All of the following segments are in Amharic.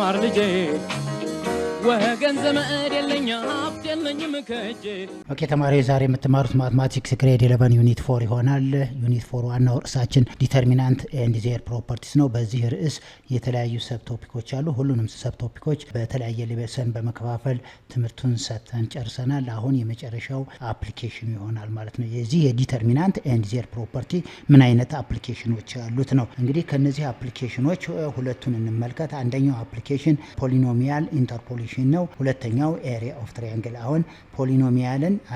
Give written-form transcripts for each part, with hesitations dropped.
ተማር ልጄ ወገን ዘመድ የለኛ ሀብት የለኝም ከጄ ኦኬ ተማሪ ዛሬ የምትማሩት ማትማቲክስ ግሬድ 11 ዩኒት 4 ይሆናል። ዩኒት 4 ዋናው ርዕሳችን ዲተርሚናንት ኤንድ ዜር ፕሮፐርቲስ ነው። በዚህ ርዕስ የተለያዩ ሰብ ቶፒኮች አሉ። ሁሉንም ሰብ ቶፒኮች በተለያየ ሌቨል በመከፋፈል ትምህርቱን ሰጥተን ጨርሰናል። አሁን የመጨረሻው አፕሊኬሽን ይሆናል ማለት ነው። የዚህ የዲተርሚናንት ኤንድ ዜር ፕሮፐርቲ ምን አይነት አፕሊኬሽኖች ያሉት ነው። እንግዲህ ከነዚህ አፕሊኬሽኖች ሁለቱን እንመልከት። አንደኛው አፕሊኬሽን ፖሊኖሚያል ኢንተርፖሌሽን ነው። ሁለተኛው ኤሪያ ኦፍ ትራያንግል። አሁን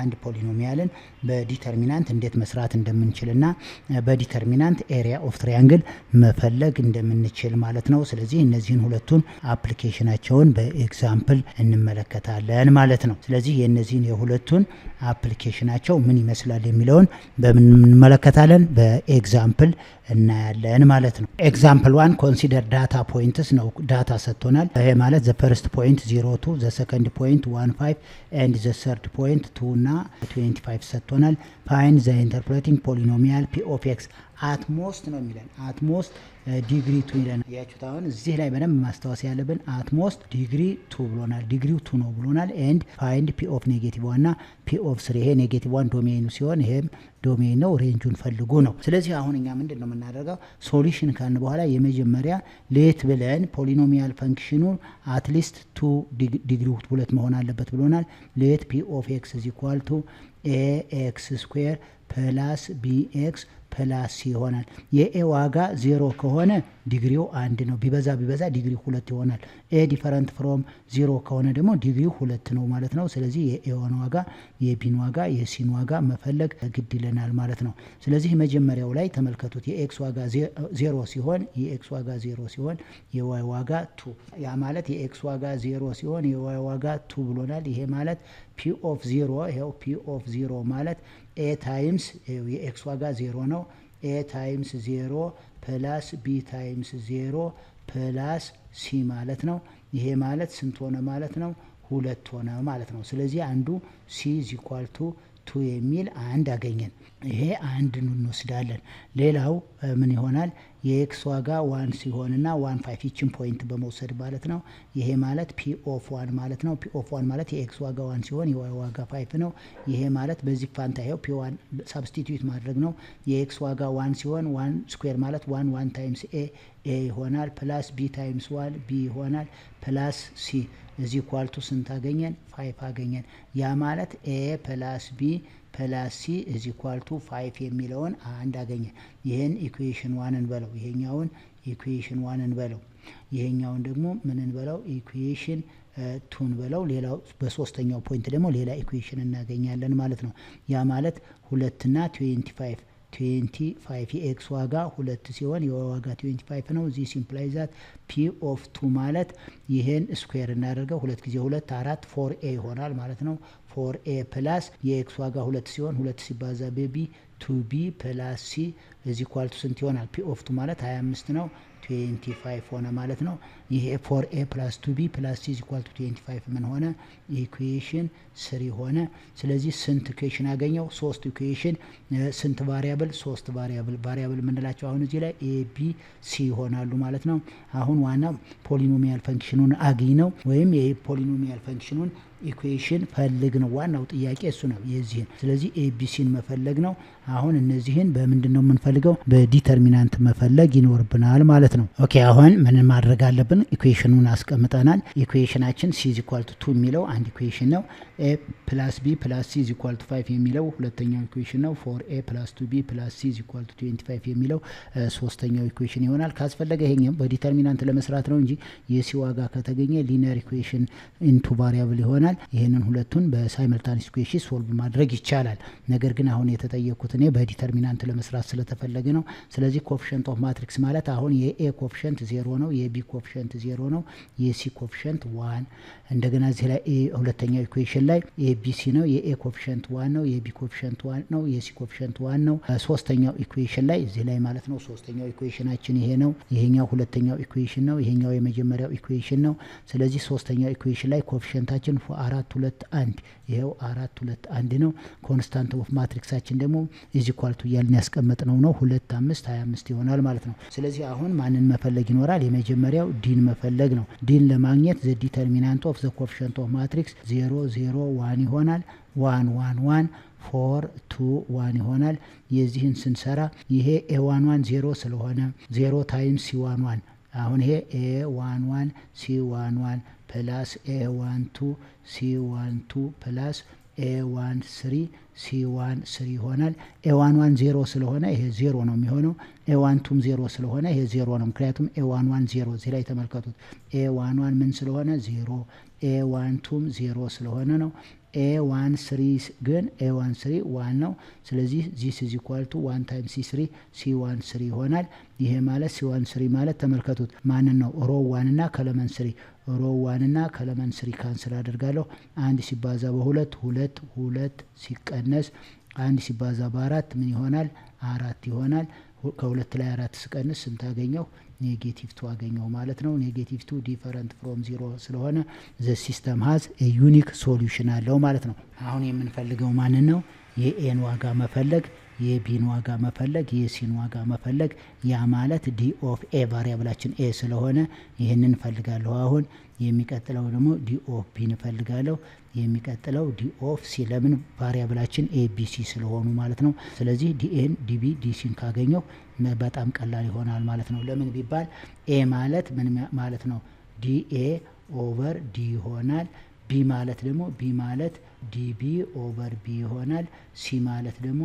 አንድ ፖሊኖሚያልን በዲተርሚናንት እንዴት መስራት እንደምንችልና በዲተርሚናንት ኤሪያ ኦፍ ትራያንግል መፈለግ እንደምንችል ማለት ነው። ስለዚህ እነዚህን ሁለቱን አፕሊኬሽናቸውን በኤግዛምፕል እንመለከታለን ማለት ነው። ስለዚህ የነዚህን የሁለቱን አፕሊኬሽናቸው ምን ይመስላል የሚለውን በምን እንመለከታለን? በኤግዛምፕል እናያለን ማለት ነው። ኤግዛምፕል 1 ኮንሲደር ዳታ ፖይንትስ ነው። ዳታ ሰጥቶናል። ይሄ ማለት ዘ ፈርስት ፖይንት 02 ዘ ሰከንድ ፖይንት 15 ኤንድ ዘ ሰርድ ፖይንት 2 እና 25 ሰጥቶናል። ፋይንድ ዘ ኢንተርፖሌቲንግ ፖሊኖሚያል ፒ ኦፍ ኤክስ አትሞስት ነው የሚለን። አትሞስት ዲግሪ 2 ይለናል። ያችሁት አሁን እዚህ ላይ በደንብ ማስታወስ ያለብን አትሞስት ዲግሪ 2 ብሎናል። ዲግሪው 2 ነው ብሎናል። ኤንድ ፋይንድ ፒ ኦፍ ኔጌቲቭ 1 እና ፒ ኦፍ 3። ይሄ ኔጌቲቭ 1 ዶሜኑ ሲሆን ይሄም ዶሜን ነው። ሬንጁን ፈልጉ ነው። ስለዚህ አሁን እኛ ምንድነው የምናደርገው? ሶሉሽን ካልን በኋላ የመጀመሪያ ሌት ብለን ፖሊኖሚያል ፈንክሽኑ አትሊስት 2 ዲግሪ 2 መሆን አለበት ብሎናል። ሌት ፒ ኦፍ ኤክስ ኢዝ ኢኳል ቱ ኤ ኤክስ ስኩዌር ፕላስ ቢ ኤክስ ፕላስ ይሆናል። የኤ ዋጋ 0 ከሆነ ዲግሪው 1 ነው። ቢበዛ ዲግሪ 2 ይሆናል። ኤ ዲፈረንት ፍሮም 0 ከሆነ ደግሞ ዲግሪው 2 ነው ማለት ነው። ስለዚህ የኤን ዋጋ፣ የቢን ዋጋ፣ የሲን ዋጋ መፈለግ ግድ ይለናል ማለት ነው። ስለዚህ መጀመሪያው ላይ ተመልከቱት። የኤክስ ዋጋ 0 ሲሆን የዋይ ዋጋ 2። ያ ማለት የኤክስ ዋጋ 0 ሲሆን የዋይ ዋጋ 2 ብሎናል። ይሄ ማለት ፒ ኦፍ 0 ይሄው ፒ ኦፍ 0 ማለት ኤ ታይምስ የኤክስ ዋጋ 0 ነው። ኤ ታይምስ 0 ፕላስ ቢ ታይምስ 0 ፕላስ ሲ ማለት ነው። ይሄ ማለት ስንት ሆነ ማለት ነው? 2 ሆነ ማለት ነው። ስለዚህ አንዱ ሲ ኢዝ ኢኳል ቱ 2 የሚል አንድ አገኘን። ይሄ አንድ እንወስዳለን። ሌላው ምን ይሆናል? የኤክስ ዋጋ 1 ሲሆንና 15 ይችን ፖይንት በመውሰድ ማለት ነው። ይሄ ማለት ፒ ኦፍ 1 ማለት ነው። ፒ ኦፍ 1 ማለት የኤክስ ዋጋ 1 ሲሆን የዋይ ዋጋ 5 ነው። ይሄ ማለት በዚህ ፋንታ ይሄው ፒ1 ሳብስቲቲዩት ማድረግ ነው። የኤክስ ዋጋ 1 ሲሆን 1 ስኩዌር ማለት 1 ታይምስ ኤ ይሆናል ፕላስ ቢ ታይምስ 1 ቢ ይሆናል ፕላስ ሲ እዚ ኳልቱ ስንት አገኘን? 5 አገኘን። ያ ማለት ኤ ፕላስ ቢ ፕላስ ሲ እዚ ኳልቱ 5 የሚለውን አንድ አገኘን። ይሄን ኢኩዌሽን 1 እንበለው። ይሄኛውን ኢኩዌሽን 1 እንበለው። ይሄኛውን ደግሞ ምን እንበለው? ኢኩዌሽን 2 እንበለው። ሌላው በሶስተኛው ፖይንት ደግሞ ሌላ ኢኩዌሽን እናገኛለን ማለት ነው። ያ ማለት 2 እና 25 የኤክስ ዋጋ 2 ሲሆን የዋይ ዋጋ 25 ነው። ዚስ ኢምፕላይዝ ዛት ፒ ኦፍ 2 ማለት ይሄን ስኩዌር እናደርገው 2 ጊዜ 2 4 4 ኤ ይሆናል ማለት ነው። 4 ኤ ፕላስ የኤክስ ዋጋ 2 ሲሆን 2 ሲባዛ በቢ 2b ፕላስ ሲ እዚ ኳልቱ ስንት ይሆናል? ፒ ኦፍ 2 ማለት 25 ነው። 25 ሆነ ማለት ነው። ይሄ 4a ፕላስ 2b ፕላስ c ኢዝ ኢኳል ቱ 25 ምን ሆነ? ኢኩዌሽን 3 ሆነ። ስለዚህ ስንት ኢኩዌሽን አገኘው? 3 ኢኩዌሽን። ስንት ቫሪያብል? 3 ቫሪያብል የምንላቸው አሁን እዚህ ላይ a b c ይሆናሉ ማለት ነው። አሁን ዋና ፖሊኖሚያል ፈንክሽኑን አግኝ ነው ወይም የፖሊኖሚያል ፈንክሽኑን ኢኩዌሽን ፈልግ ነው። ዋናው ጥያቄ እሱ ነው የዚህን። ስለዚህ ኤቢሲን መፈለግ ነው። አሁን እነዚህን በምንድነው የምንፈልገው? በዲተርሚናንት መፈለግ ይኖርብናል ማለት ነው። ኦኬ አሁን ምን ማድረግ አለብን? ኢኩዌሽኑን አስቀምጠናል። ኢኩዌሽናችን c = 2 የሚለው አንድ ኢኩዌሽን ነው። a + b + c = 5 የሚለው ሁለተኛው ኢኩዌሽን ነው። 4a + 2b + c = 25 የሚለው ሶስተኛው ኢኩዌሽን ይሆናል። ካስፈለገ ይሄኛው በዲተርሚናንት ለመስራት ነው እንጂ የሲ ዋጋ ከተገኘ ሊኒየር ኢኩዌሽን ኢንቱ ቫሪያብል ይሆናል። ይሄንን ሁለቱን በሳይመልታኒየስ ኢኩዌሽን ሶልቭ ማድረግ ይቻላል። ነገር ግን አሁን የተጠየቁት እኔ በዲተርሚናንት ለመስራት ስለተፈለገ ነው። ስለዚህ ኮኤፊሺየንት ኦፍ ማትሪክስ ማለት አሁን የኤ ኮኤፊሺየንት 0 ነው፣ የቢ ኮኤፊሺየንት 0 ነው፣ የሲ ኮኤፊሺየንት 1። እንደገና እዚህ ላይ ሁለተኛው ኢኩዌሽን ላይ ኤቢሲ ነው። የኤ ኮፊሸንት 1 ነው፣ የቢ ኮፊሸንት 1 ነው፣ የሲ ኮፊሸንት 1 ነው። ሶስተኛው ኢኩዌሽን ላይ እዚህ ላይ ማለት ነው ሶስተኛው ኢኩዌሽናችን ይሄ ነው። ይሄኛው ሁለተኛው ኢኩዌሽን ነው። ይሄኛው የመጀመሪያው ኢኩዌሽን ነው። ስለዚህ ሶስተኛው ኢኩዌሽን ላይ ኮፊሸንታችን 4 2 1 ይሄው 4 2 1 ነው። ኮንስታንት ኦፍ ማትሪክሳችን ደግሞ ኢዝ ኢኳል ቱ እያልን ያስቀመጥነው ነው 2 5 25 ይሆናል ማለት ነው። ስለዚህ አሁን ማንን መፈለግ ይኖራል? የመጀመሪያው ዲን መፈለግ ነው። ዲን ለማግኘት ዘ ዲተርሚናንት ኦፍ ዘ ኮፊሸንት ኦፍ ማትሪክስ 0 0 1 ይሆናል። 1 1 1 4 2 1 ይሆናል። የዚህን ስንሰራ ይሄ a11 0 ስለሆነ 0 ታይምስ c11 አሁን ይሄ a11 c11 ፕላስ a12 c12 ፕላስ a13 c13 ይሆናል። a11 0 ስለሆነ ይሄ 0 ነው የሚሆነው። a12 0 ስለሆነ ይሄ 0 ነው። ምክንያቱም a11 0 እዚህ ላይ ተመልከቱት። a11 ምን ስለሆነ 0፣ a12 0 ስለሆነ ነው። a13 ግን a13 1 ነው። ስለዚህ this is equal to 1 times c3 c13 ይሆናል። ይሄ ማለት c13 ማለት ተመልከቱት ማንን ነው? ሮ 1 እና ከለመን 3 ሮ 1 እና ከለመን 3 ካንስል አደርጋለሁ። 1 ሲባዛ በ2 2 2 ሲቀነስ 1 ሲባዛ በ4 ምን ይሆናል? 4 ይሆናል። ከ2 ላይ 4 ስቀንስ ስንት አገኘው? ኔጌቲቭ 2 አገኘው ማለት ነው። ኔጌቲቭ 2 ዲፈረንት ፍሮም 0 ስለሆነ ዘ ሲስተም ሃዝ ኤ ዩኒክ ሶሉሽን አለው ማለት ነው። አሁን የምንፈልገው ማንን ነው? የኤን ዋጋ መፈለግ፣ የቢን ዋጋ መፈለግ፣ የሲን ዋጋ መፈለግ። ያ ማለት ዲ ኦፍ ኤ ቫሪያብላችን ኤ ስለሆነ ይህንን እንፈልጋለሁ። አሁን የሚቀጥለው ደግሞ ዲ ኦፍ ቢ እንፈልጋለሁ። የሚቀጥለው ዲ ኦፍ ሲ ለምን ቫሪያብላችን ኤ ቢ ሲ ስለሆኑ ማለት ነው። ስለዚህ ዲኤን ዲቢ ዲሲን ካገኘው በጣም ቀላል ይሆናል ማለት ነው። ለምን ቢባል ኤ ማለት ምን ማለት ነው? ዲኤ ኦቨር ዲ ይሆናል። ቢ ማለት ደግሞ ቢ ማለት ዲቢ ኦቨር ቢ ይሆናል። ሲ ማለት ደግሞ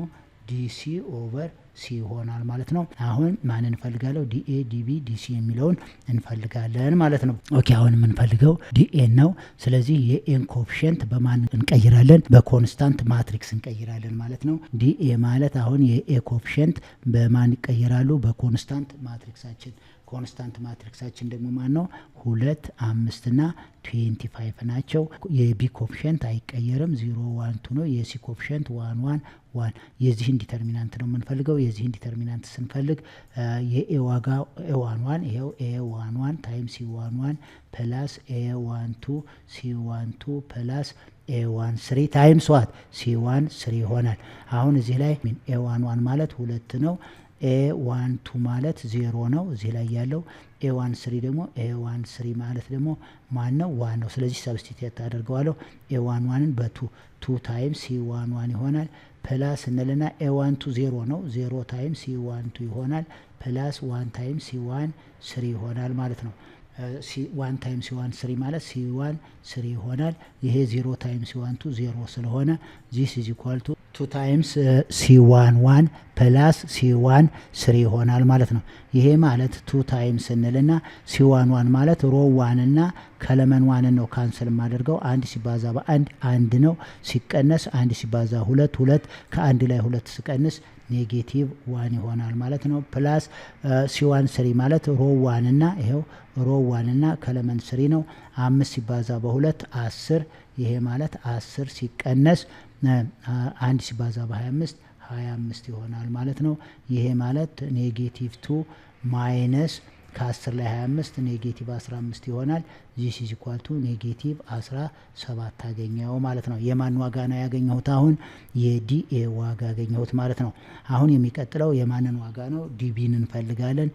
ዲሲ ኦቨር ሲ ይሆናል ማለት ነው። አሁን ማንን እንፈልጋለሁ? ዲኤ ዲቢ ዲሲ የሚለውን እንፈልጋለን ማለት ነው። ኦኬ አሁን የምንፈልገው ዲኤን ነው። ስለዚህ የኤን ኮፊሸንት በማን እንቀይራለን? በኮንስታንት ማትሪክስ እንቀይራለን ማለት ነው። ዲኤ ማለት አሁን የኤ ኮፊሸንት በማን ይቀየራሉ? በኮንስታንት ማትሪክሳችን። ኮንስታንት ማትሪክሳችን ደግሞ ማን ነው? 2 5 እና 25 ናቸው። የቢ ኮፊሸንት አይቀየርም 0 1 2 ነው። የሲ ኮፊሸንት 1 1 1 የዚህን ዲተርሚናንት ነው የምንፈልገው። የዚህን ዲተርሚናንት ስንፈልግ የኤ ዋጋ a11 ይሄው a11 ታይምስ c11 ፕላስ a12 c12 ፕላስ a13 ታይምስ ዋት c13 ይሆናል። አሁን እዚህ ላይ a11 ማለት 2 ነው። a12 ማለት 0 ነው እዚህ ላይ ያለው። a13 ደግሞ a13 ማለት ደግሞ ማን ነው? 1 ነው። ስለዚህ ሰብስቲቱት አደርገዋለሁ። a11ን በ2 2 ታይምስ c11 ይሆናል። ፕላስ እንልና a12 0 ነው። 0 ታይምስ c12 ይሆናል። ፕላስ 1 ታይምስ c1 3 ይሆናል ማለት ነው። 1 ታይምስ c1 3 ማለት c1 3 ይሆናል። ይሄ 0 ታይምስ c1 0 ስለሆነ this is equal to 2 ታይምስ c1 1 ፕላስ c1 3 ይሆናል ማለት ነው። ይሄ ማለት 2 ታይምስ እንልና c1 1 ማለት ሮ 1 እና ከለመን 1 ነው ካንሰል ማደርገው። 1 ሲባዛ በ1 1 ነው። ሲቀነስ 1 ሲባዛ 2 2 ከአንድ ላይ 2 ሲቀንስ ኔጌቲቭ 1 ይሆናል ማለት ነው። ፕላስ c1 3 ማለት ሮ 1 እና ይሄው ሮ 1 እና ከለመን 3 ነው። 5 ሲባዛ በ2 10 ይሄ ማለት 10 ሲቀነስ 1 ሲባዛ በ25 25 ይሆናል ማለት ነው። ይሄ ማለት ኔጌቲቭ 2 ማይነስ ከ10 ላይ 25 ኔጌቲቭ 15 ይሆናል። ዚስ ኢዝ ኢኳል ቱ ኔጌቲቭ 17 አገኘው ማለት ነው። የማን ዋጋ ነው ያገኘሁት? አሁን የዲኤ ዋጋ አገኘሁት ማለት ነው። አሁን የሚቀጥለው የማንን ዋጋ ነው? ዲቢን እንፈልጋለን።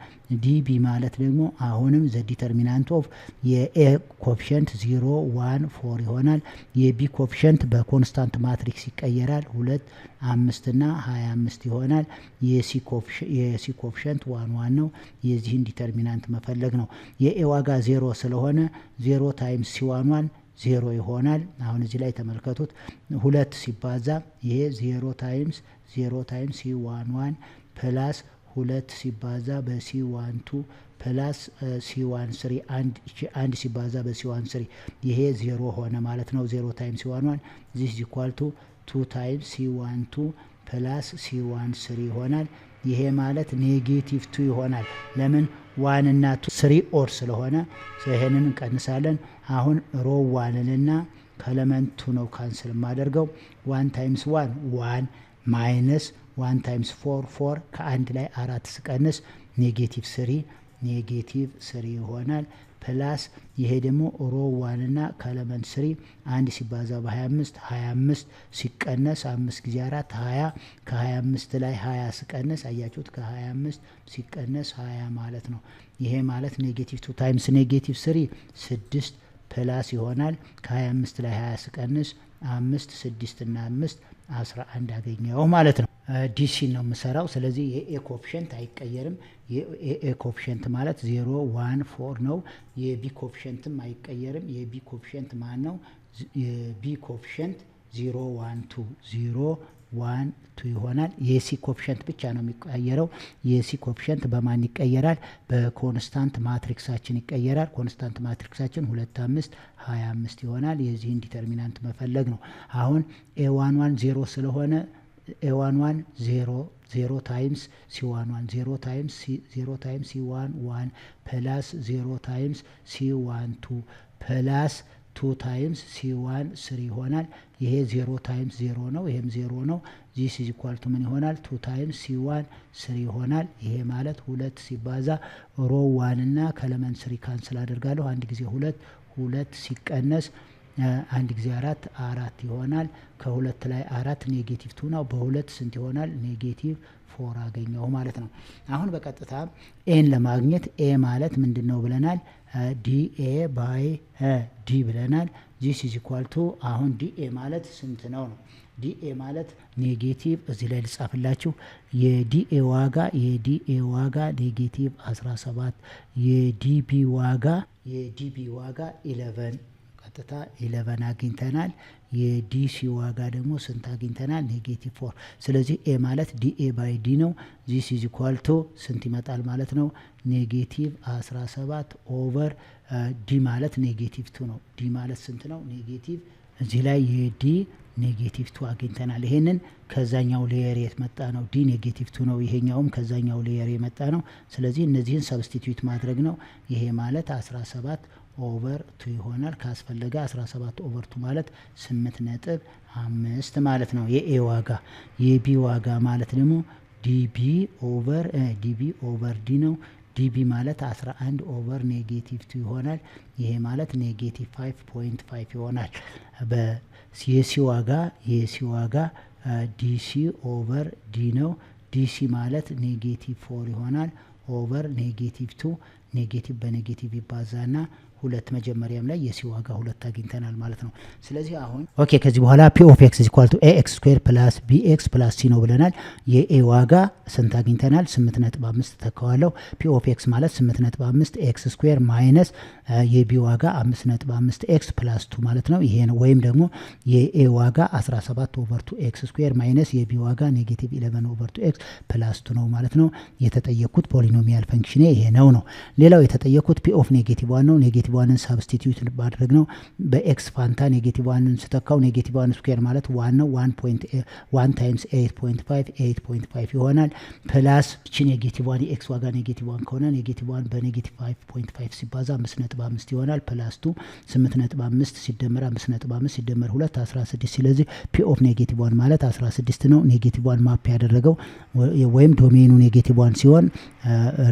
ዲቢ ማለት ደግሞ አሁንም ዘ ዲተርሚናንት ኦፍ የኤ ኮፊሸንት 0 1 4 ይሆናል። የቢ ኮፊሸንት በኮንስታንት ማትሪክስ ይቀየራል። 2 5 እና 25 ይሆናል። የሲ ኮፊሸንት 1 1 ነው። የዚህን ዲተርሚናንት መፈለግ ነው። የኤ ዋጋ 0 ስለሆነ 0 ታይምስ c11 0 ይሆናል። አሁን እዚህ ላይ ተመልከቱት 2 ሲባዛ ይሄ 0 ታይምስ c11 ፕላስ 2 ሲባዛ በc12 ፕላስ c13 1 ሲባዛ በc13 ይሄ 0 ሆነ ማለት ነው። 0 ታይምስ c11 this is equal to 2 ታይምስ c12 ፕላስ c13 ይሆናል። ይሄ ማለት ኔጌቲቭ 2 ይሆናል። ለምን 1 እና 2 3 ኦር ስለሆነ ይሄንን እንቀንሳለን። አሁን ሮ 1 እና ከኤሌመንት 2 ነው ካንስል ማደርገው 1 ታይምስ 1 1 ማይነስ 1 ታይምስ 4 4 ከአንድ ላይ 4 ስቀንስ ኔጌቲቭ 3 ይሆናል። ፕላስ ይሄ ደግሞ ሮ 1 እና ከኤሌመንት 3 አንድ ሲባዛ በ25 25 ሲቀነስ 5 ጊዜ 4 20 ከ25 ላይ 20 ስቀነስ አያችሁት ከ25 ሲቀነስ 20 ማለት ነው። ይሄ ማለት ኔጌቲቭ 2 ታይምስ ኔጌቲቭ 3 6 ፕላስ ይሆናል። ከ25 ላይ 20 ስቀንስ 5 6 እና 5 11 አገኘው ማለት ነው። ዲሲ ነው የምሰራው። ስለዚህ የኤ ኮፊሽንት አይቀየርም። የኤ ኮፊሽንት ማለት 0 1 4 ነው። የቢ ኮፊሽንትም አይቀየርም። የቢ ኮፊሽንት ማን ነው? የቢ ኮፊሽንት 0 1 2 0 1 2 ይሆናል። የሲ ኮፊሽንት ብቻ ነው የሚቀየረው። የሲ ኮፊሽንት በማን ይቀየራል? በኮንስታንት ማትሪክሳችን ይቀየራል። ኮንስታንት ማትሪክሳችን 2 5 25 ይሆናል። የዚህን ዲተርሚናንት መፈለግ ነው። አሁን a11 0 ስለሆነ a11 0 ታይምስ c11 0 ታይምስ c11 ፕላስ 0 ታይምስ c12 ፕላስ 2 ታይምስ c1 3 ይሆናል። ይሄ 0 ታይምስ 0 ነው። ይሄም 0 ነው። ዚስ ኢዝ ኢኳል ቱ ምን ይሆናል? 2 ታይምስ c1 3 ይሆናል። ይሄ ማለት 2 ሲባዛ ሮ 1 እና ከኤሌመንት 3 ካንስል አደርጋለሁ። አንድ ጊዜ 2 ሲቀነስ አንድ ጊዜ 4 ይሆናል። ከ2 ላይ 4 ኔጌቲቭ 2 ነው። በ2 ስንት ይሆናል? ኔጌቲቭ 4 አገኘው ማለት ነው። አሁን በቀጥታ ኤን ለማግኘት ኤ ማለት ምንድነው ብለናል? ዲኤ ባይ ዲ ብለናል። ዚስ ኢዝ ኢኳል ቱ አሁን ዲኤ ማለት ስንት ነው? ዲኤ ማለት ኔጌቲቭ እዚህ ላይ ልጻፍላችሁ። የዲኤ ዋጋ ኔጌቲቭ 17 የዲቢ ዋጋ 11 ቀጥታ 11 አግኝተናል። የዲሲ ዋጋ ደግሞ ስንት አግኝተናል? ኔጌቲቭ 4። ስለዚህ ኤ ማለት ዲኤ ባይ ዲ ነው። ዚስ ኢዝ ኢኳል ቱ ስንት ይመጣል ማለት ነው? ኔጌቲቭ 17 ኦቨር ዲ ማለት ኔጌቲቭ 2 ነው። ዲ ማለት ስንት ነው? ኔጌቲቭ እዚህ ላይ የዲ ኔጌቲቭ 2 አግኝተናል። ይሄንን ከዛኛው ሌየር የመጣ ነው። ዲ ኔጌቲቭ 2 ነው። ይሄኛውም ከዛኛው ሌየር የመጣ ነው። ስለዚህ እነዚህን ሰብስቲትዩት ማድረግ ነው። ይሄ ማለት 17 ኦቨር 2 ይሆናል። ካስፈለገ 17 ኦቨር 2 ማለት 8.5 ማለት ነው የኤ ዋጋ። የቢ ዋጋ ማለት ደግሞ ዲቢ ኦቨር ዲ ነው። ዲቢ ማለት 11 ኦቨር ኔጌቲቭ 2 ይሆናል። ይሄ ማለት ኔጌቲቭ 5.5 ይሆናል። የሲ ዋጋ ዲሲ ኦቨር ዲ ነው። ዲሲ ማለት ኔጌቲቭ 4 ይሆናል ኦቨር ኔጌቲቭ 2 ኔጌቲቭ በኔጌቲቭ ይባዛና 2 መጀመሪያም ላይ የሲ ዋጋ 2 አግኝተናል ማለት ነው። ስለዚህ አሁን ኦኬ ከዚህ በኋላ p of x = ax ስኩዌር ፕላስ bx ፕላስ c ነው ብለናል። የኤ ዋጋ ስንት አግኝተናል? 8.5 ተካዋለው። p of x ማለት 8.5 x ስኩዌር ማይነስ የቢ ዋጋ 5.5 x ፕላስ 2 ማለት ነው። ይሄ ነው። ወይም ደግሞ የኤ ዋጋ 17 ኦቨር 2 x ስኩዌር ማይነስ የቢ ዋጋ ኔጌቲቭ 11 ኦቨር 2 x ፕላስ 2 ነው ማለት ነው። የተጠየቁት ፖሊኖሚያል ፈንክሽን ይሄ ነው። ሌላው የተጠየቁት p of -1 ነው። ኔጌቲቭ 1ን ሰብስቲትዩት ማድረግ ነው። በኤክስ ፋንታ ኔጌቲቭ 1ን ስተካው ኔጌቲቭ 1 ስኩዌር ማለት 1 ነው። 1 ታይምስ 8.5 ይሆናል። ፕላስ እቺ ኔጌቲቭ 1 የኤክስ ዋጋ ኔጌቲቭ 1 ከሆነ ኔጌቲቭ 1 በኔጌቲቭ 5.5 ሲባዛ 5.5 ይሆናል። ፕላስ 2 8.5 ሲደመር 5.5 ሲደመር 2 16። ስለዚህ ፒ ኦፍ ኔጌቲቭ 1 ማለት 16 ነው። ኔጌቲቭ 1 ማፕ ያደረገው ወይም ዶሜኑ ኔጌቲቭ 1 ሲሆን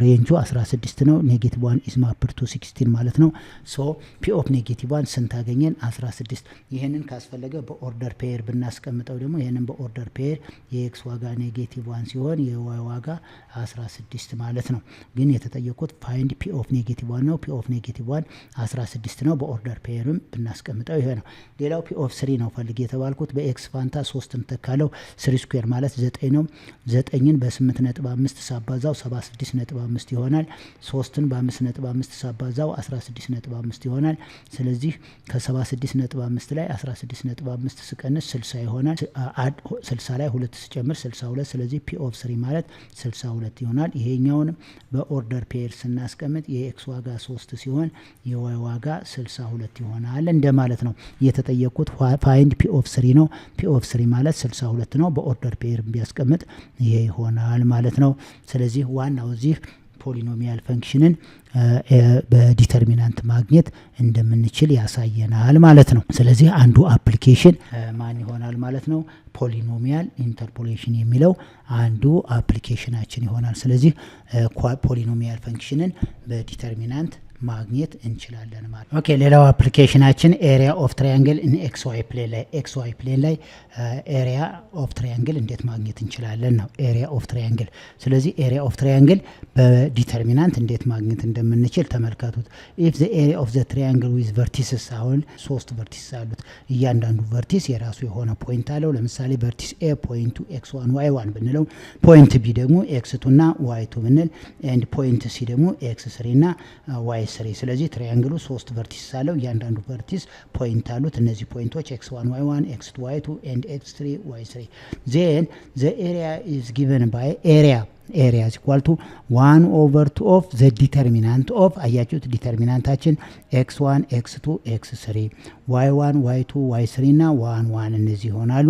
ሬንጁ 16 ነው። ኔጌቲቭ 1 ኢዝ ማፕድ ቱ 16 ማለት ነው። ሶ ፒ ኦፍ ኔጌቲቭ 1 ስንት አገኘን? 16። ይሄንን ካስፈለገ በኦርደር ፔር ብናስቀምጠው ደግሞ ይሄንን በኦርደር ፔር የኤክስ ዋጋ ኔጌቲቭ 1 ሲሆን የዋይ ዋጋ 16 ማለት ነው። ግን የተጠየቁት ፋይንድ ፒ ኦፍ ኔጌቲቭ 1 ነው። ፒ ኦፍ ኔጌቲቭ 1 16 ነው። በኦርደር ፔርም ብናስቀምጠው ይሄ ነው። ሌላው ፒ ኦፍ 3 ነው ፈልግ የተባልኩት። በኤክስ ፋንታ 3 ተካለው 3 ስኩዌር ማለት 9 ነው። 9ን በ8.5 ሳባዛው 76.5 ይሆናል። 3ን በ5.5 ሳባዛው 16.5 ይሆናል። ስለዚህ ከ76.5 ላይ 16.5 ስቀንስ 60 ይሆናል። 60 ላይ 2 ስጨምር 62። ስለዚህ ፒ ኦፍ 3 ማለት 62 ይሆናል። ይሄኛውን በኦርደር ፔር ስናስቀምጥ የኤክስ ዋጋ 3 ሲሆን የዋይ ዋጋ 62 ይሆናል እንደማለት ነው። የተጠየቁት ፋይንድ ፒ ኦፍ 3 ነው። ፒ ኦፍ 3 ማለት 62 ነው። በኦርደር ፔር ቢያስቀምጥ ይሄ ይሆናል ማለት ነው። ስለዚህ ዋናው እዚህ ፖሊኖሚያል ፈንክሽንን በዲተርሚናንት ማግኘት እንደምንችል ያሳየናል ማለት ነው። ስለዚህ አንዱ አፕሊኬሽን ማን ይሆናል ማለት ነው? ፖሊኖሚያል ኢንተርፖሌሽን የሚለው አንዱ አፕሊኬሽናችን ይሆናል። ስለዚህ ፖሊኖሚያል ፈንክሽንን በዲተርሚናንት ማግኘት እንችላለን ማለት። ኦኬ ሌላው አፕሊኬሽናችን ኤሪያ ኦፍ ትራያንግል ኢን ኤክስ ዋይ ፕሌን ላይ ኤሪያ ኦፍ ትራያንግል እንዴት ማግኘት እንችላለን ነው ኤሪያ ኦፍ ትራያንግል። ስለዚህ ኤሪያ ኦፍ ትራያንግል በዲተርሚናንት እንዴት ማግኘት እንደምንችል ተመልከቱት። ኢፍ ዘ ኤሪያ ኦፍ ዘ ትራያንግል ዊዝ ቨርቲስስ አሁን 3 ቨርቲስ አሉት። እያንዳንዱ ቨርቲስ የራሱ የሆነ ፖይንት አለው። ለምሳሌ ቨርቲስ ኤ ፖይንቱ x1 y1 ብንለው፣ ፖይንት ቢ ደግሞ x2 እና y2 ብንል፣ ኤንድ ፖይንት ሲ ደግሞ x3 እና y3። ስለዚህ ትራያንግሉ 3 ቨርቲስ አለው። እያንዳንዱ ቨርቲስ ፖይንት አሉት። እነዚህ ፖይንቶች x1 y1 x2 y2 and x3 y3 then the area is given by area is equal to 1/2 of the determinant of አያችሁት ዲተርሚናንታችን x1 x2 x3 y1 y2 y3 እና 1 1 እነዚህ ይሆናሉ።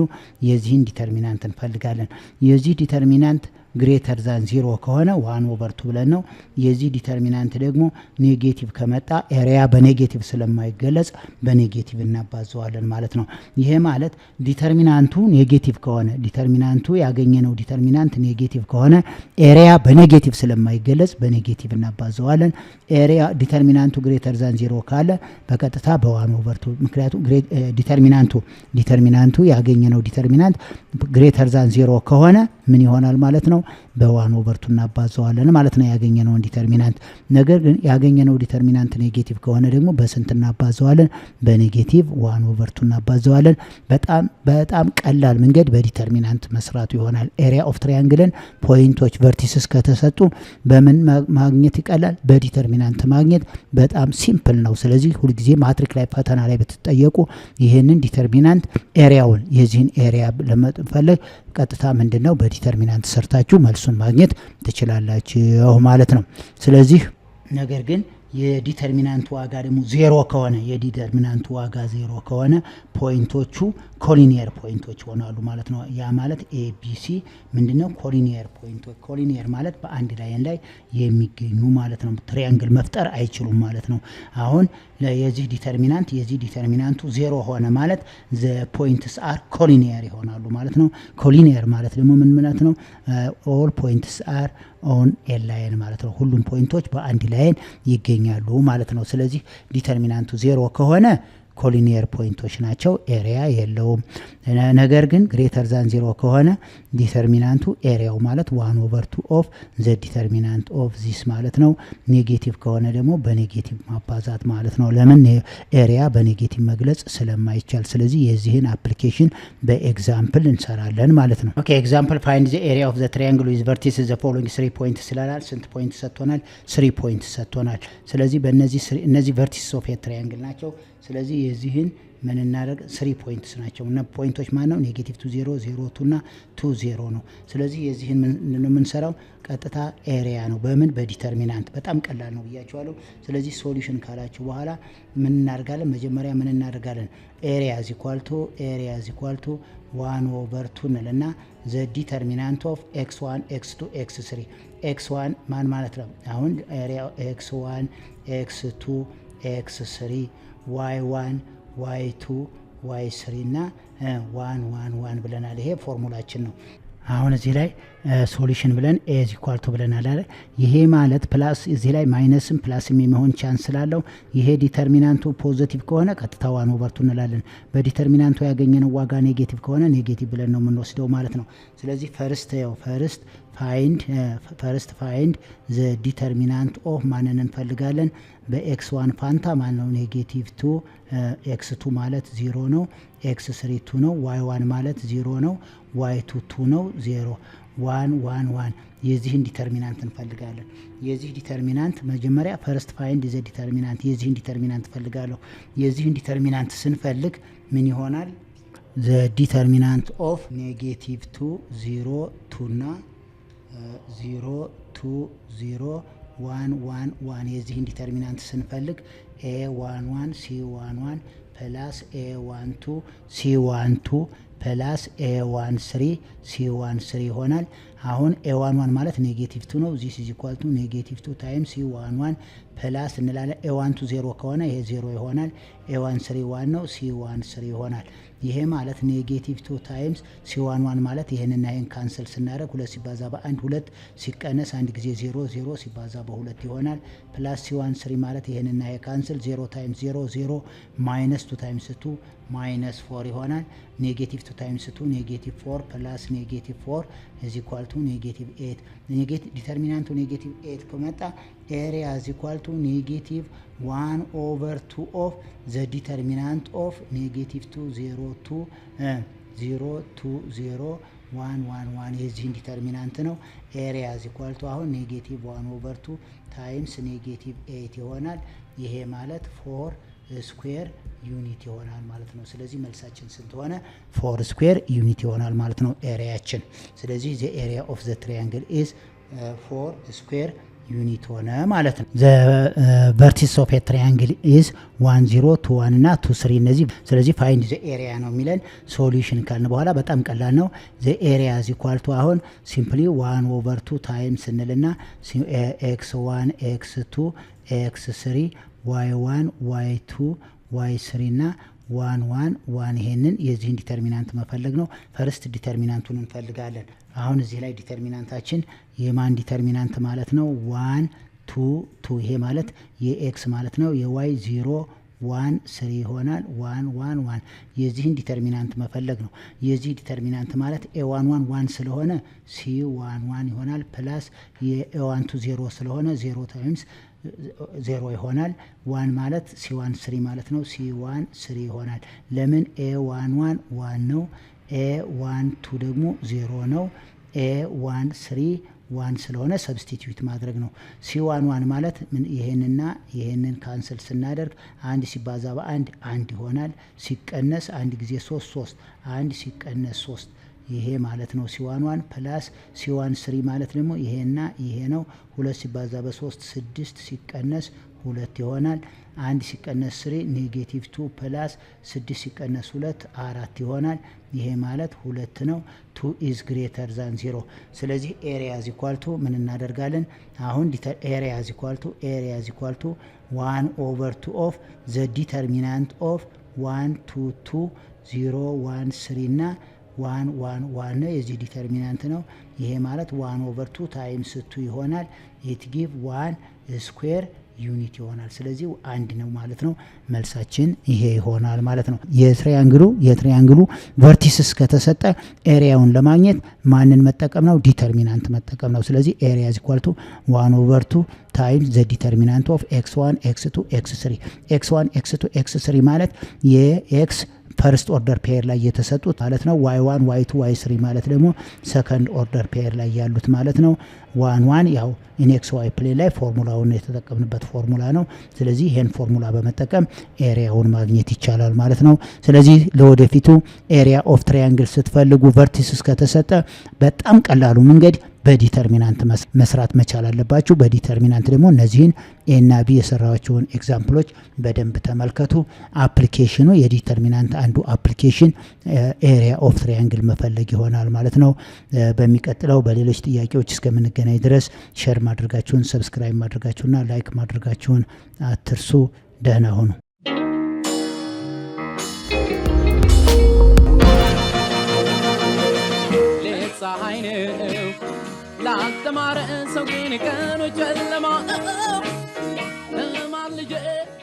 የዚህን ዲተርሚናንት እንፈልጋለን። የዚህ ዲተርሚናንት ግሬተር ዛን 0 ከሆነ 1/2 ብለን ነው። የዚህ ዲተርሚናንት ደግሞ ኔጌቲቭ ከመጣ ኤሪያ በኔጌቲቭ ስለማይገለጽ በኔጌቲቭ እናባዘዋለን ማለት ነው። ይሄ ማለት ዲተርሚናንቱ ኔጌቲቭ ከሆነ ዲተርሚናንቱ ያገኘነው ዲተርሚናንት ኔጌቲቭ ከሆነ ኤሪያ በኔጌቲቭ ስለማይገለጽ በኔጌቲቭ እናባዘዋለን። ኤሪያ ዲተርሚናንቱ ግሬተር ዛን 0 ካለ በቀጥታ በ1/2 ምክንያቱም ዲተርሚናንቱ ያገኘነው ዲተርሚናንት ግሬተር ዛን 0 ከሆነ ምን ይሆናል ማለት ነው? በ1/2 እናባዘዋለን ማለት ነው ያገኘነውን ዲተርሚናንት። ነገር ግን ያገኘነው ዲተርሚናንት ኔጌቲቭ ከሆነ ደግሞ በስንት እናባዘዋለን? በኔጌቲቭ 1/2 እናባዘዋለን። በጣም ቀላል መንገድ በዲተርሚናንት መስራቱ ይሆናል። ኤሪያ ኦፍ ትራያንግልን ፖይንቶች ቨርቲስስ ከተሰጡ በምን ማግኘት ይቀላል? በዲተርሚናንት ማግኘት በጣም ሲምፕል ነው። ስለዚህ ሁልጊዜ ማትሪክ ላይ ፈተና ላይ ብትጠየቁ ይህንን ዲተርሚናንት ኤሪያውን የዚህን ኤሪያ ለመፈለግ ቀጥታ ምንድነው በዲተርሚናንት ሰርታችሁ መልሱን ማግኘት ትችላላችሁ ማለት ነው። ስለዚህ ነገር ግን የዲተርሚናንቱ ዋጋ ደግሞ 0 ከሆነ የዲተርሚናንቱ ዋጋ 0 ከሆነ ፖይንቶቹ ኮሊኒየር ፖይንቶች ይሆናሉ ማለት ነው። ያ ማለት ኤቢሲ ምንድነው? ኮሊኒየር ፖይንቶች። ኮሊኒየር ማለት በአንድ ላይን ላይ የሚገኙ ማለት ነው። ትሪያንግል መፍጠር አይችሉም ማለት ነው። አሁን የዚህ ዲተርሚናንቱ 0 ሆነ ማለት ዘ ፖይንትስ አር ኮሊኒየር ይሆናሉ ማለት ነው። ኮሊኒየር ማለት ደግሞ ምን ማለት ነው? ኦል ፖይንትስ አር ኦን ኤ ላይን ማለት ነው። ሁሉም ፖይንቶች በአንድ ላይን ይገኛሉ ማለት ነው። ስለዚህ ዲተርሚናንቱ 0 ከሆነ ኮሊኒየር ፖይንቶች ናቸው፣ ኤሪያ የለውም። ነገር ግን ግሬተር ዛን 0 ከሆነ ዲተርሚናንቱ ኤሪያው ማለት 1/2 ኦፍ ዘ ዲተርሚናንት ኦፍ ዚስ ማለት ነው። ኔጌቲቭ ከሆነ ደግሞ በኔጌቲቭ ማባዛት ማለት ነው። ለምን? ኤሪያ በኔጌቲቭ መግለጽ ስለማይቻል። ስለዚህ የዚህን አፕሊኬሽን በኤግዛምፕል እንሰራለን ማለት ነው። ኦኬ ኤግዛምፕል ፋይንድ ዘ ኤሪያ ኦፍ ዘ ትራያንግል ዊዝ ቨርቲስ ዘ ፎሎዊንግ 3 ፖይንት ስላላል ስንት ፖይንት ሰጥቶናል? 3 ፖይንት ሰጥቶናል። ስለዚህ እነዚህ ቨርቲስ ኦፍ ኤ ትራያንግል ናቸው። ስለዚህ የዚህን ምን እናደርግ? 3 ፖይንትስ ናቸው እና ፖይንቶች ማን ነው? ኔጌቲቭ 2 0 0 2 እና 2 0 ነው። ስለዚህ የዚህን ምን የምንሰራው ቀጥታ ኤሪያ ነው። በምን? በዲተርሚናንት። በጣም ቀላል ነው ብያችኋለሁ። ስለዚህ ሶሉሽን ካላችሁ በኋላ ምን እናደርጋለን? መጀመሪያ ምን እናደርጋለን? ኤሪያ ኢዝ ኢኳል ቱ 1/2 እንልና ዘ ዲተርሚናንት ኦፍ x1 x2 x3 x1 ማን ማለት ነው? አሁን ኤሪያ x1 x2 x3 y1 y2 y3 እና 1 1 1 ብለናል። ይሄ ፎርሙላችን ነው። አሁን እዚህ ላይ ሶሉሽን ብለን ኤ ኢዝ ኢኳል ቱ ብለናል አይደል? ይሄ ማለት ፕላስ እዚህ ላይ ማይነስም ፕላስም የሚሆን ቻንስ ስላለው ይሄ ዲተርሚናንቱ ፖዚቲቭ ከሆነ ቀጥታ 1/2 እንላለን። በዲተርሚናንቱ ያገኘነው ዋጋ ኔጌቲቭ ከሆነ ኔጌቲቭ ብለን ነው የምንወስደው ማለት ነው። ስለዚህ ፈርስት ፋይንድ ዘ ዲተርሚናንት ኦፍ ማንን እንፈልጋለን? በኤክስ1 ፋንታ ማን ነው? ኔጌቲቭ 2 ኤክስ2 ማለት 0 ነው። ኤክስ3 2 ነው። ዋይ1 ማለት 0 ነው። ዋይ2 2 ነው። 0 1 1 1 የዚህን ዲተርሚናንት እንፈልጋለን። የዚህ ዲተርሚናንት መጀመሪያ ፈርስት ፋይንድ ዘ ዲተርሚናንት የዚህን ዲተርሚናንት እንፈልጋለሁ። የዚህን ዲተርሚናንት ስንፈልግ ምን ይሆናል? ዘ ዲተርሚናንት ኦፍ ኔጌቲቭ 2 0 2 እና 0 2 0 1 1 1 የዚህን ዲተርሚናንት ስንፈልግ a11 c11 ፕላስ a12 c12 ፕላስ a13 c13 ይሆናል። አሁን a11 ማለት -2 ነው። this is equal to -2 ታይምስ c11 ፕላስ እንላለን። a12 0 ከሆነ ይሄ 0 ይሆናል። a13 1 ነው c13 ይሆናል። ይሄ ማለት -2 ታይምስ c11 ማለት ይሄንና ይሄን ካንሰል ስናደርግ 2 ሲባዛ በ1 2 ሲቀነስ አንድ ጊዜ 0 0 ሲባዛ በ2 ይሆናል። ፕላስ c13 ማለት ይሄንና ይሄ ካንሰል 0 ታይምስ 0 0 ማይነስ 2 ታይምስ 2 ማይነስ 4 ይሆናል። -2 ታይምስ 2 -4 ፕላስ -4 is equal to -8 ዲተርሚናንቱ -8 ከመጣ ኤሪያ is equal to -1/2 of the determinant of -2 0 2 0 2 0 1 1 1 የዚህ ዲተርሚናንት ነው። ኤሪያ is equal to አሁን -1/2 ታይምስ -8 ይሆናል። ይሄ ማለት 4 ስኩዌር ዩኒት ይሆናል ማለት ነው። ስለዚህ መልሳችን ስንት ሆነ? 4 ስኩዌር ዩኒት ይሆናል ማለት ነው ኤሪያችን። ስለዚህ the area of the triangle is 4 ስኩዌር ዩኒት ሆነ ማለት ነው። the vertices of a triangle is 1 0 2 1 እና 2 3 እነዚህ። ስለዚህ find the area ነው የሚለን። ሶሉሽን ካልን በኋላ በጣም ቀላል ነው። the area is equal to አሁን simply 1/2 ታይምስ እንልና x1 x2 x3 y1 y2 y3 እና 1 1 1 ይሄንን የዚህን ዲተርሚናንት መፈለግ ነው። ፈርስት ዲተርሚናንቱን እንፈልጋለን። አሁን እዚህ ላይ ዲተርሚናንታችን የማን ዲተርሚናንት ማለት ነው? 1 2 2 ይሄ ማለት የኤክስ ማለት ነው። የዋይ 0 1 3 ይሆናል። 1 1 1 የዚህን ዲተርሚናንት መፈለግ ነው። የዚህ ዲተርሚናንት ማለት a11 1 ስለሆነ c11 ይሆናል። ፕላስ የa12 0 ስለሆነ 0 ታይምስ 0 ይሆናል። 1 ማለት c13 ማለት ነው። c13 ይሆናል። ለምን a11 1 ነው። a12 ደግሞ 0 ነው። a13 1 ስለሆነ ሰብስቲቲዩት ማድረግ ነው። c11 ማለት ምን? ይሄንና ይሄንን ካንሰል ስናደርግ 1 ሲባዛ በ1 1 ይሆናል። ሲቀነስ አንድ ጊዜ 3 3 1 ሲቀነስ 3 ይሄ ማለት ነው c11 ፕላስ c13 ማለት ደግሞ ይሄና ይሄ ነው። 2 ሲባዛ በ3 6 ሲቀነስ 2 ይሆናል። 1 ሲቀነስ 3 -2 ፕላስ 6 ሲቀነስ 2 4 ይሆናል። ይሄ ማለት 2 ነው። 2 is greater than 0 ስለዚህ area is equal to ምን እናደርጋለን? አሁን area is equal to 1/2 of the determinant of 1 2 2 0 1 3 እና 1 1 1 ነው። የዚህ ዲተርሚናንት ነው። ይሄ ማለት 1/2 ታይምስ 2 ይሆናል። it give 1 ስኩዌር ዩኒት ይሆናል። ስለዚህ አንድ ነው ማለት ነው። መልሳችን ይሄ ይሆናል ማለት ነው። የትሪያንግሉ ቨርቲስስ ከተሰጠ ኤሪያውን ለማግኘት ማንን መጠቀም ነው? ዲተርሚናንት መጠቀም ነው። ስለዚህ ኤሪያ is equal to 1/2 ታይምስ the determinant of x1 x2 x3 x1 x2 x3 ማለት የx ፈርስት ኦርደር ፔር ላይ የተሰጡት ማለት ነው። y1 y2 y3 ማለት ደግሞ ሰከንድ ኦርደር ፔር ላይ ያሉት ማለት ነው። 1 1 ያው ኢን ኤክስ ዋይ ፕሌን ላይ ፎርሙላውን የተጠቀምንበት ፎርሙላ ነው። ስለዚህ ይሄን ፎርሙላ በመጠቀም ኤሪያውን ማግኘት ይቻላል ማለት ነው። ስለዚህ ለወደፊቱ ኤሪያ ኦፍ ትራያንግል ስትፈልጉ ቨርቲስስ ከተሰጠ በጣም ቀላሉ መንገድ በዲተርሚናንት መስራት መቻል አለባችሁ። በዲተርሚናንት ደግሞ እነዚህን ኤ እና ቢ የሰራቸውን ኤግዛምፕሎች በደንብ ተመልከቱ። አፕሊኬሽኑ የዲተርሚናንት አንዱ አፕሊኬሽን ኤሪያ ኦፍ ትራያንግል መፈለግ ይሆናል ማለት ነው። በሚቀጥለው በሌሎች ጥያቄዎች እስከምንገናኝ ድረስ ሼር ማድረጋችሁን፣ ሰብስክራይብ ማድረጋችሁና ላይክ ማድረጋችሁን አትርሱ። ደህና ሁኑ። ፀሐይ ነው ላልተማረ ሰው ግን ቀኑ ጨለማ